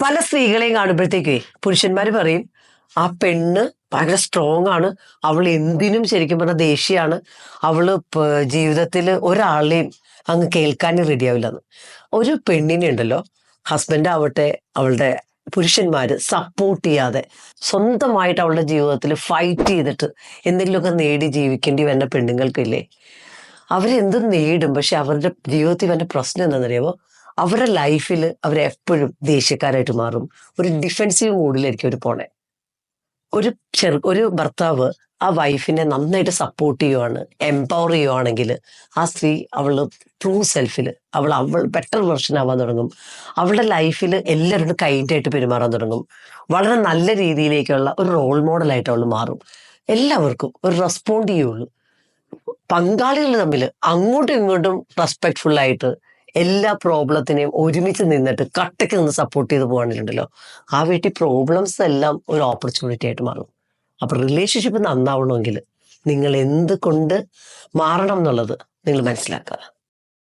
പല സ്ത്രീകളെയും കാണുമ്പോഴത്തേക്കേ പുരുഷന്മാര് പറയും ആ പെണ്ണ് ഭയങ്കര സ്ട്രോങ് ആണ്, അവൾ എന്തിനും ശരിക്കും പറഞ്ഞ ദേഷ്യമാണ്, അവള് ജീവിതത്തിൽ ഒരാളെയും അങ്ങ് കേൾക്കാനും റെഡിയാവില്ലെന്ന്. ഒരു പെണ്ണിനെ ഉണ്ടല്ലോ, ഹസ്ബൻഡ് ആവട്ടെ അവളുടെ പുരുഷന്മാര് സപ്പോർട്ട് ചെയ്യാതെ സ്വന്തമായിട്ട് അവളുടെ ജീവിതത്തിൽ ഫൈറ്റ് ചെയ്തിട്ട് എന്തെങ്കിലുമൊക്കെ നേടി ജീവിക്കേണ്ടി വരുന്ന പെണ്ണുങ്ങൾക്കില്ലേ, അവരെന്തും നേടും. പക്ഷെ അവരുടെ ജീവിതത്തിൽ വരുന്ന പ്രശ്നം എന്താണെന്നറിയാമോ? അവരുടെ ലൈഫിൽ അവരെപ്പോഴും ദേഷ്യക്കാരായിട്ട് മാറും. ഒരു ഡിഫെൻസീവ് മൂഡിലായിരിക്കും അവർ പോണേ. ഒരു ഭർത്താവ് ആ വൈഫിനെ നന്നായിട്ട് സപ്പോർട്ട് ചെയ്യുവാണ്, എംപവർ ചെയ്യുവാണെങ്കിൽ ആ സ്ത്രീ അവള് ട്രൂ സെൽഫിൽ അവൾ ബെറ്റർ വെർഷൻ ആവാൻ തുടങ്ങും. അവളുടെ ലൈഫിൽ എല്ലാവരോടും കൈൻഡായിട്ട് പെരുമാറാൻ തുടങ്ങും. വളരെ നല്ല രീതിയിലേക്കുള്ള ഒരു റോൾ മോഡലായിട്ട് അവൾ മാറും. എല്ലാവർക്കും ഒരു റെസ്പോണ്ട് ചെയ്യുള്ളൂ. പങ്കാളികൾ തമ്മിൽ അങ്ങോട്ടും ഇങ്ങോട്ടും റെസ്പെക്ട്ഫുൾ ആയിട്ട് എല്ലാ പ്രോബ്ലത്തിനെയും ഒരുമിച്ച് നിന്നിട്ട് കട്ടയ്ക്ക് നിന്ന് സപ്പോർട്ട് ചെയ്ത് പോകാനുണ്ടല്ലോ, ആ വീട്ടിൽ പ്രോബ്ലംസ് എല്ലാം ഒരു ഓപ്പർച്യൂണിറ്റി ആയിട്ട് മാറും. അപ്പൊ റിലേഷൻഷിപ്പ് നന്നാവണമെങ്കിൽ നിങ്ങൾ എന്ത് കൊണ്ട് മാറണം എന്നുള്ളത് നിങ്ങൾ മനസ്സിലാക്കുക.